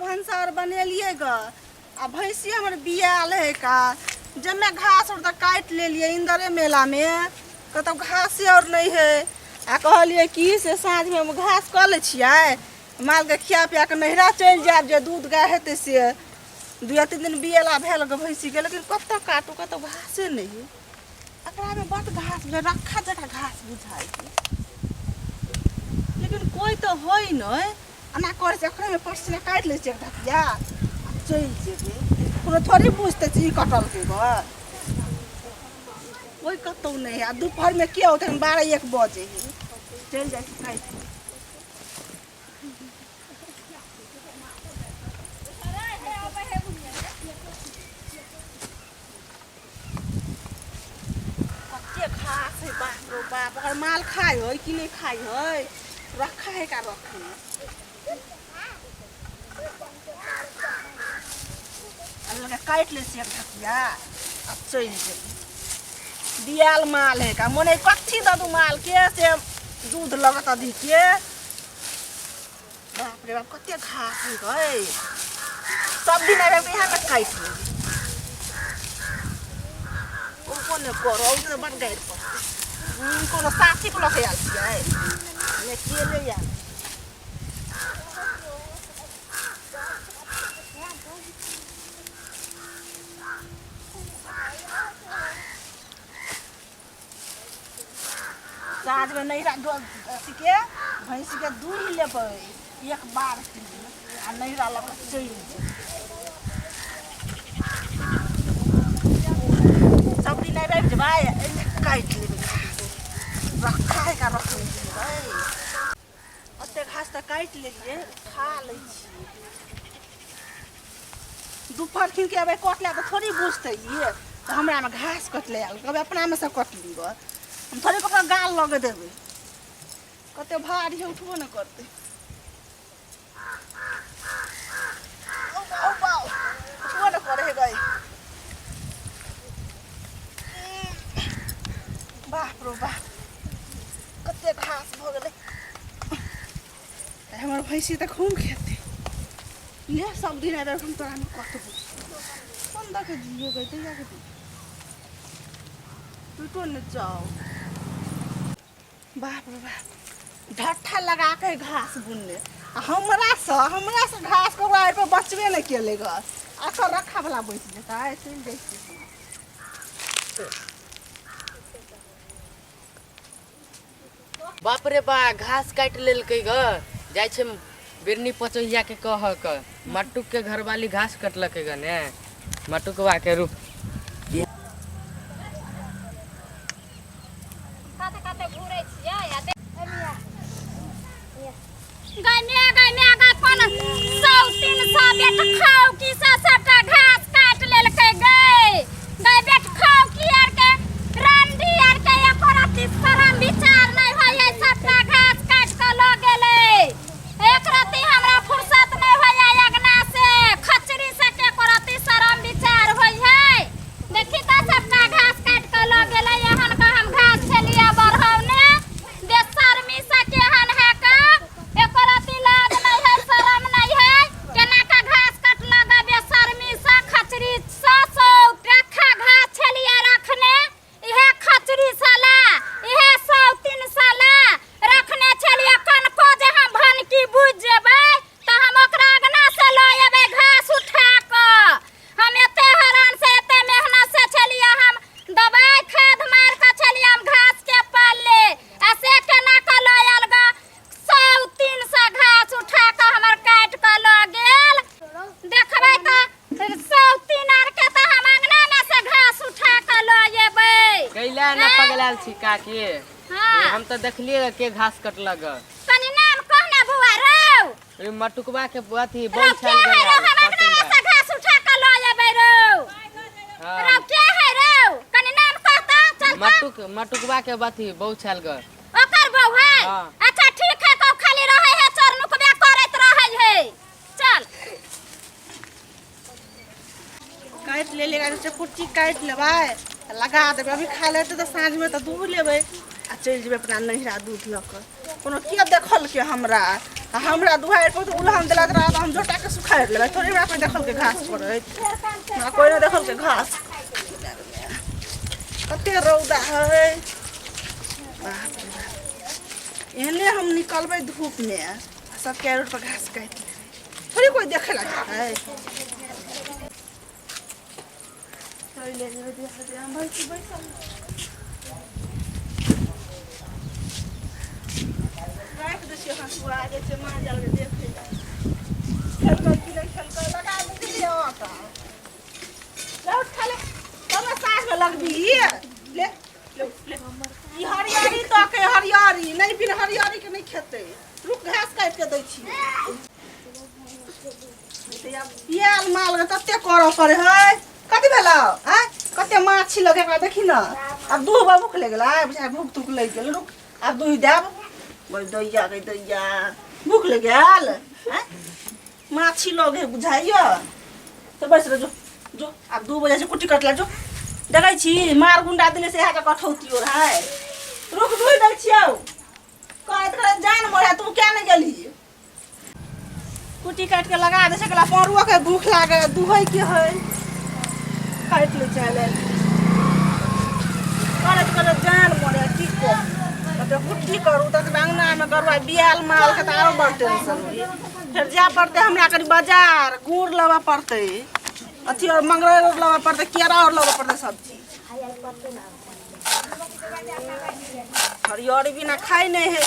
भंसार बनेलिए ग आ भैंसी हमर बियाल है का जब मैं घास और काट ले लिए इंदरे मेला में कतौ घास और नहीं है आ कहलिए कि से साँझ में हम घास कर ले छियै माल के खिया पिया के नहिरा चल जाब जे दूध गाय हेतै से 2-3 दिन बियाला भेल ग भैंसी के लेकिन कतौ काटू कतौ घासे नहीं है एकरा में बड़ घास में रखा जटा घास बुझाई लेकिन कोई तो होई नहीं अना कर से एकरा में पसीना काट ले छै ढकिया चल जेबे कोनो थोड़ी पूछते छी कटल के ग कोई कतौ नहीं है दोपहर में क्या होता है 12-1 बजे चल जाए काट घास है बाप रो बाप और माल खाए हो कि नहीं खाए हो रखा है का रखे काट ले से ढकिया अब चल जे बियाल माल है का मने कच्ची दू माल के से दूध लगत अधि के बाप रे बाप कते घास है गए सब दिन आबे यहाँ पे काट ले ओ कोने करो ओ बन गए कोनो साथी को लगे आल छियै ले के ले या साँझ में नहीं के भैंसी के दूध लेबै 1 बार आ नैरा लग चल सब दिन आबि जेबै काट लेबै रखा है का रख लेबै ओते घास तो काट लेलिए खा ले छी दोपहर खिन के अबे कटला तो थोड़ी बुझते ये तो हमरा में घास कटले आल कबे अपना में से कट लीब हम थोड़ी ककरा गाल लगे देबै कते भारी है उठबो न करते उठबो न करे है गई बाप रो बाप कते घास भ गेलै हमर भैंसी त खूब खेते ले सब दिन आबे हम तोरा में कटबो कोन द के जियो गई त या के तू तो न जाओ बाप रे बाप ढट्ठा लगा के घास बुनने हमरा से घास को आइ पे बचबे नहीं केले ग आकर रखा वाला बैठ जेता है चल जैसे बाप रे बा घास काट लेलकै ग जाय छै बिरनी पचोहिया के कह क मट्टू के घर वाली घास कटलकै ग ने मट्टूकवा के रूप छिका के हम तो देखलिए के घास कटलक तनी नाम कहना बुआ रौ ए मटुकवा के अथी बहुत छल गया हमरा से घास उठा के ल जेबै रौ रौ के है रौ कनी नाम कहता चल मटुकवा के अथी बहुत छल ग ओकर बहू है अच्छा ठीक है तो खाली रहे है चरनुकबा करे से कुर्ची काट लेबै लगा देबै अभी खा लेते तो साँझ में तो दूध लेबै आ चल जेबै अपना नैहरा दूध लऽ कऽ कोनो के देखल के हमरा दुआरि पर तो उलहन देलक रहा हम जोटा के सुखाड़ लेबै थोड़ी हमरा कोई देखल के घास पड़ैत हमरा कोई नहीं देखल के घास कते रौदा है बाप रे बाप एहने हम निकलबै धूप में सब के रोड पर घास काट थोड़ी कोई देखे लगा है ले दे हम भाई की बैसल राख दे से हसुआ जे से मां जल के देखे खेल कर लगा दे दियो आटा लौट खा ले तब साग में लगबी ले ई हरियारी तो के हरियारी नहीं बिन हरियारी के नहीं खेते रुक घास काट के दै छी बियाल माल के कते करऽ पड़े है कथी भेलौ हैं कते माछी लगे का देखी ना अब दूध भूख ले गेला बुझा भूख तुक ले गेल रुक अब दूध देब बोल दैया गई दैया भूख ले गेल हैं माछी लगे बुझाइयो तो बस रे जो अब 2 बजे से कुट्टी कटला जो देखै छी मार गुंडा दिले से यहाँ के कठौती और है रुक दूध दै छियौ कहत करे जान मोरे तू क्या नहीं गेली कुट्टी काट के लगा दे सकला परुआ के भूख लागे दुहै के है काट ले चले करे जान मोरे की को तो कुट्टी करू तक अंगना में करवा बियाल माल के तारो बड़ टेंशन होई फिर जा पड़ते हमरा करी बाजार गुड़ लेवा पड़ते अथी और मंगरैल और लेवा पड़ते केरा और लेवा पड़ते सब्जी हरियर बिना खाई नहीं है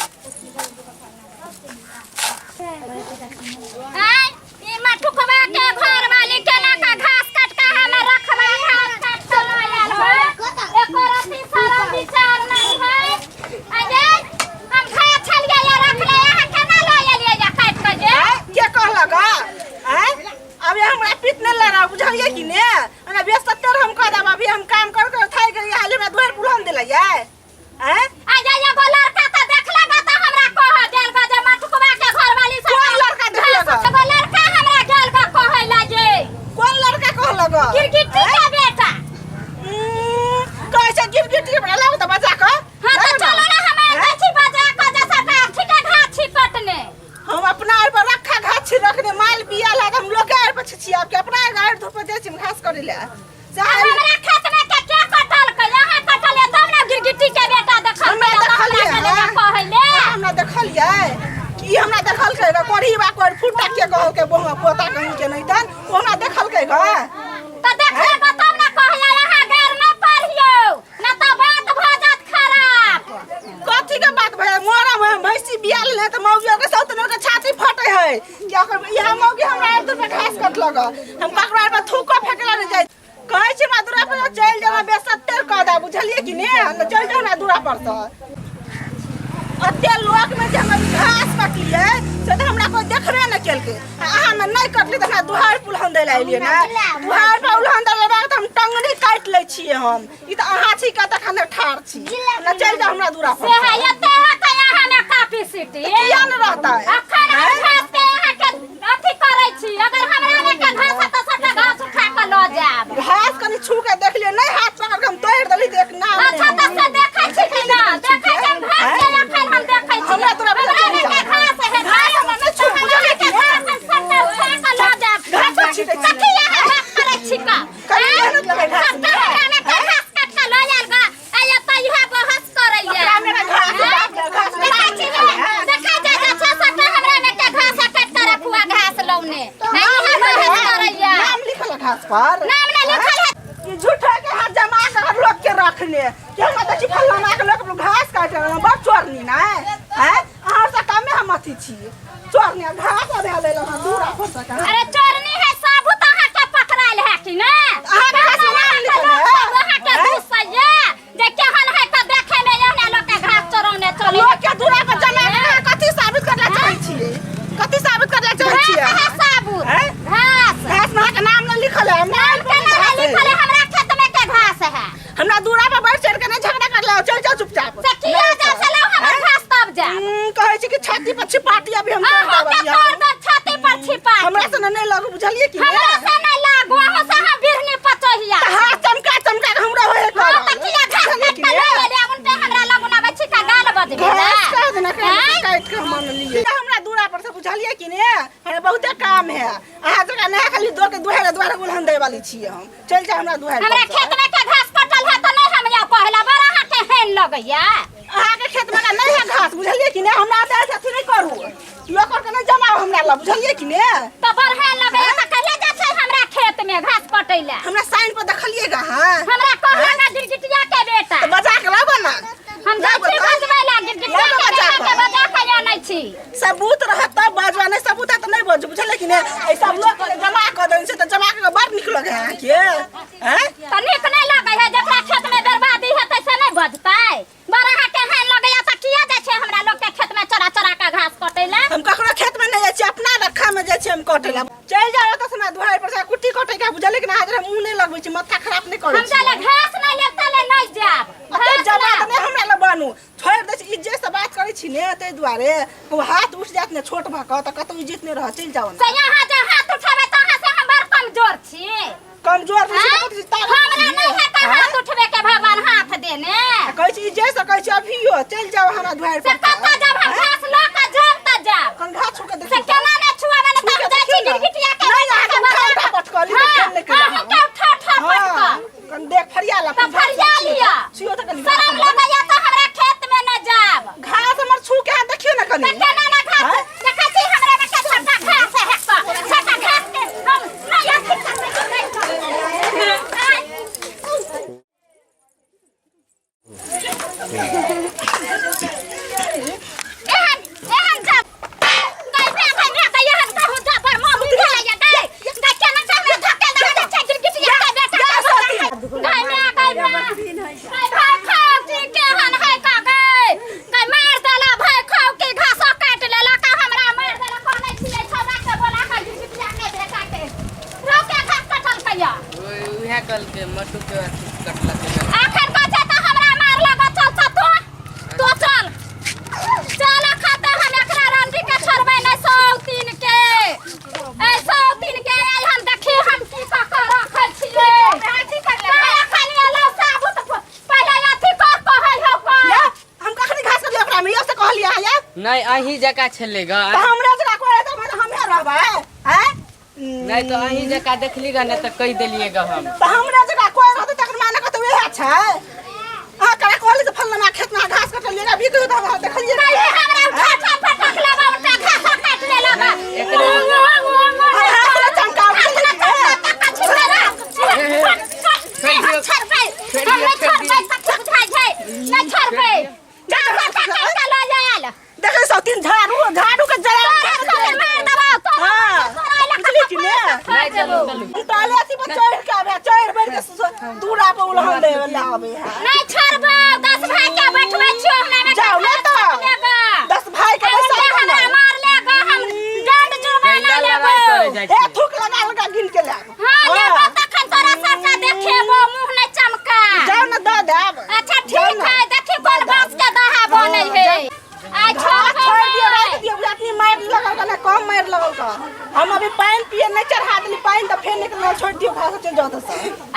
ई मटुकवा के घर वाली केना का घास काट के हमें रखवा घास काट के लायल हो एको रति सारा विचार नहीं है अजय हम खा छलिए या रख ले यहाँ केना लायल या काट के जे के कहला गा हैं अब हमरा पिटने लड़ा बुझाइए कि ने अना 70 हम कह देब अभी हम काम कर कर थाई गई हाली में दुआर बुलहन देला हैं अजय ये गो लड़का त देखला गा त हमरा कह देल गा जे मटुकवा के घर वाली से कौन लड़का देखला गा एगो लड़का हमरा गेल गा कहला जे कौन लड़का कहला गा गिरगिट्टी के बेटा कैसे गिरगिट्टी बना लाओ त बचा के हां तो चलो ना हमें गाछी बजा के जैसा गाछी के घाछी कटने हम अपना आर पर रखा घाछी रखने माल बिया लगा हम लोग आर पर छी आपके अपना गाड़ धूप दे छी घास करे ले हमरा खेत में के क्या कटल के यहां कटल है तब ना गिरगिट्टी के बेटा देखल हमरा देखलिए कहले हमरा देखलिए की हमरा देखल के कोड़ी बा कोड़ फुटा के कहल के बोमा पोता कहीं के नहीं तन हमरा देखल के ग त देखले ग तब ना कहले यहां घर में पढ़ियो ना त बात भ जात खराब कथी के बात भए मोरा में भैंसी बियाल ले त मौगिया के सौतनो के छाती फटे है क्या कर यहां मौगी हमरा आर पे घास कट लगा हम ककरा पर थूको फेकला नहीं जाय कहै छी मधुरा पर चल जाना 70 कदा बुझलिए कि ने चल जाना दूरा पर से अते लोक में जे हम घास कटलिए से त हमरा कोई देखबे न केल के अहाँ में नहीं कटली त हमरा दुहार पुलहन दे लाइलिए ना दुहार पर उलहन दे लेबा त हम टंगनी काट ले छिए हम ई त अहाँ छी का त खने ठाड़ छी ना चल जा हमरा दूरा पर से है यते है के यहां में काफी सिटी किया न रहता है अखन हम घास के यहां के अथी करै छी अगर हमरा में के घास त सटा घास उठा के ल जाब घास कनी छू के देख लिए नहीं हाथ पकड़ के हम तोड़ देली त एक नाम अच्छा त से देखै छी कि ना देखै छी हम घास के अखन हम देखै छी हमरा तोरा हमरा में के घास है घास में न छू बुझले के घास सटा उठा के ल जाब घास छिटे छी सखी यहां घास करे छी का कनी मेहनत लगे घास में हमरा में के घास काट के ल जाल गा आय त इहा बहस करैया हमरा में घास देखै छी देखै जा जा सटा हमरा में के घास काट के रखुआ घास लौने इहा बहस करैया नाम लिखल घास पर नाम ना लिखल है ये झूठा के हाथ जमा कर लोग के रखने क्या मत छी फल्ला के लोग घास काटे वाला बड़ चोरनी ना है अहाँ से कम हम अथी छी चोरनी घास आबे ले ला दूरा पर सका अरे चोरनी है साबुत अहाँ के पकड़ाल है कि ना अहाँ के घास नाम लिखल है अहाँ के दूसैया जे केहन है त देखे में एहने लोग के घास चोरने चली लोग के दूरा पर जमा के कथि साबित करला चाहै छी कथि साबित करला चाहै छी है साबुत हैं? घास घास में के नाम न लिखल है नाम के ना लिखल है हमरा खेत में के घास है हमरा दूरा पर बैठ चढ़ के नहीं झगड़ा कर ला चल चल चुपचाप से किया जा चलो हमर घास तब जा कहै छी कि छाती पर छिपाटी अभी हम अहाँ कर के देबा तोड़ दे छाती पर छिपा हमरा से नहीं लगू बुझलिए कि हमरा से नहीं लागो अहाँ से हम बिरनी पचहिया हाथ बुझलिए कि ने हमरा बहुते काम है अहाँ जगह नहीं खाली दो के दुहारे उलहन दे वाली छिए हम चल जा हमरा दुहारे हमरा खेत में के घास कटल है त नहीं हम या कहला बड़ा हाथे हेन लगैया अहाँ के खेत में का नहीं है घास बुझलिए कि ने हमरा दे अथी नहीं करू लोकर के नहीं जमाओ हमरा ला बुझलिए कि ने तो बरहे लगैया त कहले जा छै हमरा खेत में घास कटैला हमरा साइन पर देखलिएगा हां हमरा कहला ना गिरगिटिया के बेटा तो बजा के लाबो ना हम जाई बजबै ला गिरगिटिया के बेटा के बजा के जानै छी सबूत रह तब बाजवा नहीं सबूत है तो नहीं बाजू बुझलिए कि ने ऐ सब लोग के जमा कर देन से तो जमा के बड़ निक लगे है के हैं त निक नहीं लगै है जकरा खेत में बर्बादी हेतै से नहीं बजतै बड़ा हाथे हेन लगैया त किया जाय छै हमरा लोग के खेत में चरा चरा के घास कटैला हम ककरो खेत में नहीं जाय छी अपना रखा में जाय छी हम कटेला चल जाओ त समय दुहाई पर से कुट्टी कटे के बुझलिए कि ना हाजर मुंह नहीं लगबै छी माथा खराब नहीं करै हम जाले घास नहीं लेता ले नहीं जाब अते जमा त नहीं हमरा ल बनू छोड़ दे छी इज्जत से बात करै छी ने तै दुआरे को हाथ उठ जात ने छोट भा त कतो इज्जत नहीं रह चल जाओ से यहाँ जे हाथ उठावे तहाँ से हम बड़ कमजोर छी कमजोर नहीं छी कतो तार हमरा नहीं है त हाथ उठवे के भगवान हाथ देने कहै छी इज्जत से कहै छी अभियो चल जाओ हमरा दुहाई से पर कत जब हम घास ल के जब त जब कन घास छू के से देख केना ने छुआवे ने तब जाय छी गिरगिटिया के नहीं आके उठा पटकली तो खेल नहीं हां के उठा उठा पटक कन देख फरिया ला त फरिया लिया छियो त कनी शरम लगैया त हमरा खेत में न जाब घास हमर छू के देखियो ना कनी त केना ना घास देखै छी हमरा में के छोटा घास है छोटा घास के हम नहीं अथी एहन जब गई पे एहन कहू जा पर मां बुझा या गई गई केना से हमरा धक्का लगा छै गिरगिटिया के बेटा गई भाई खाओ की केहन है का गई मार देला भाई खाओ की घास काट लेला का हमरा मार देला कोने छिए छौरा के बोला का गिरगिटिया के बेटा के रोके घास कटल कहिया उहे कल के मट्टू के कटला के आखिर बचे त हमरा मार लगा चल तो चल चल खाता हम एकरा रंडी के छोड़बै नै 103 के ए 103 के हम देखी हम की का रखै छियै अथी कर ले खाली लो साबुत पहले अथी कर कहै हो को हम कखनी घास के ओकरा में यो से कहलिया या नहीं अही जका छले ग त हमरा जरा कोइ त हमे रहबै हैं नहीं तो अही जका देखली ग ने त कह देलिए ग हम त हमरा जरा कोइ रहत तकर माने कत उहे छै आ करा कहली त फलना खेत में घास कटलिए ना बिक त देखलिए नहीं हमरा उठा फटक लेबा उठा घास काट लेला बा हाथ में चमका देखे 103 झाड़ू के जरा नहीं चलो चलो ताले अथी पर चढ़ के आवे चढ़ बैठ के दूरा पे उलहन दे वाला आवे है नहीं छोड़बो 10 भाई के बैठबै छियो हमरा में जाओ ना तो 10 भाई के पैसा हमरा मार लेगा हम दंड जुर्माना लेबो ए थूक लगा गिन के ले हां लेबो तखन तोरा सरसा देखेबो मुंह नहीं चमका जाओ ना दे देब अच्छा ठीक है देखी कोन बास के दहा बनै है आ छोड़ दियो रख दियो अपनी मार लगल का ना कम मार लगल का हम अभी पानी पिए नहीं चढ़ा देली पानी त फेर निकल छोड़ दियो घास चल जाओ त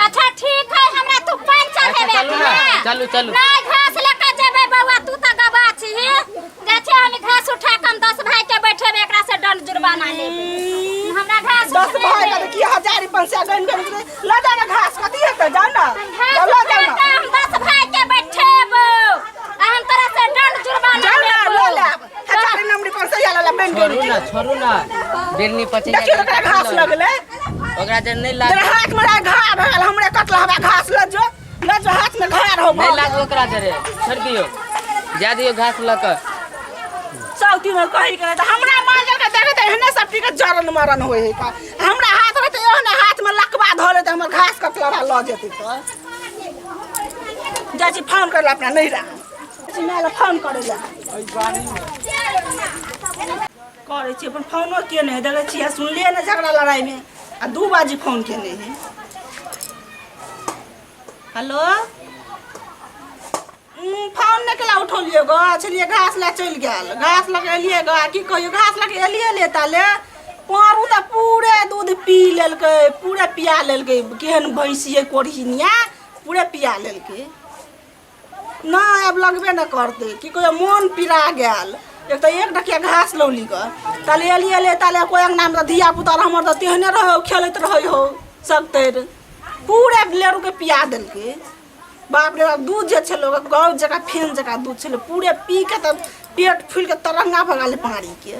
अच्छा ठीक है हमरा तू पानी चढ़ेबे चलू ना चलू चलू नहीं घास लेके जेबे बउआ तू त गबा छी जाछे हम घास उठा के 10 भाई के बैठेबे एकरा से दंड जुर्माना लेबे हमरा घास 10 भाई का की 1000 500 गन गन ला जा ना घास कती है त जाओ ना ला जा ना हम 10 भाई के बैठेबो हम तोरा से दंड जुर्माना लेबो ले 1000 नंबर 500 या ला बेन छोड़ू ना बेरनी पचे देखियो ओकरा घास लगले ओकरा जे नहीं लाग तेरे हाथ में घा भगल हमरे कटला हवा घास ल जो हाथ में घार हो नहीं लाग ओकरा जरे छोड़ दियो जा दियो घास ल के सौती में कही करे त हमरा मांजल के देखे त हने सब टिकट जरन मरन होय है का हमरा हाथ रहते ओने हाथ में लकवा धरे त हमर घास कटला ल जेते त जाची फोन करला अपना नहीं रहा जी मैं फोन करे जा करे छी अपन फोनो के नहीं देले छी सुनलिए ना झगड़ा लड़ाई में आ 2 बाजी फोन के नहीं है हेलो फोन नहीं केला उठौलिए गो चलिए घास ला चल गेल घास लगेलिए गो की कहियो घास लगेलिए लेता ले पारू त पूरे दूध पी लेलकै पूरे पिया लेलकै केहन भैंसिए कोढ़िनिया पूरे पिया लेलकै ना अब लगबे न करते कि कोई मन पिरा गेल एक तो एक डकिया घास लौली ग ताले एलिए ताले कोई अंगना में धिया पुता हमर त तेहने रहो खेलत रहे हो सब तेर पूरे लेरू के पिया देल के बाप रे बाप दूध जे छलो गाँव जगह फेन जगह दूध छलो पूरे पी के तब पेट फूल के तरंगा भगाले पानी के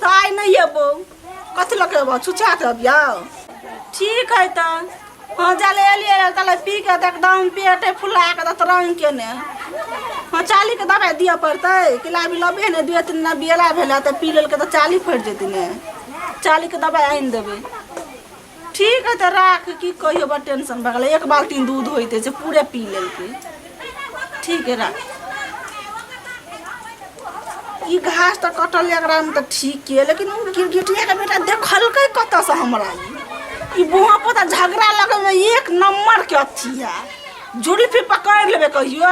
तो आई नहीं अबो कथी लगे बा छुछा के अब आओ ठीक है त हाँ जाले एलिए ताले पी के एकदम पेटे फुला के तरंग के ने हाँ चाली के दवाई दिया पड़ते किला भी लबे ने 2-3 ना बियला भेला त पी लेल के त चाली फट जेती ने चाली के दवाई आइन देबे ठीक है तो राख की कहियो बा टेंशन भगल एक बाल्टी दूध होते से पूरे पी लेल के ठीक है राख ई घास तो कटल एकरा में तो ठीक है लेकिन गिरगिटिया के बेटा देखल के कत से हमरा ई बुहा पता झगड़ा लगे में एक नंबर के अथी है झुड़ी फिर पकड़ लेबे कहियो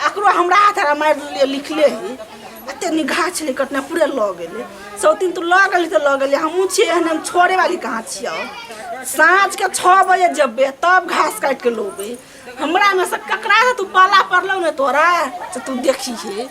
आकरो हमरा हाथ मार लिखले है अते निगाह छले कटना पूरे ल गेले सौतीन तो ल गेली तो ल गेली हमहू छी हम छोड़े वाली कहाँ छियो साँझ के 6 बजे जबे तब घास काट के लोबे हमरा में से ककरा से तू पाला पड़लो ने तोरा से तू देखी है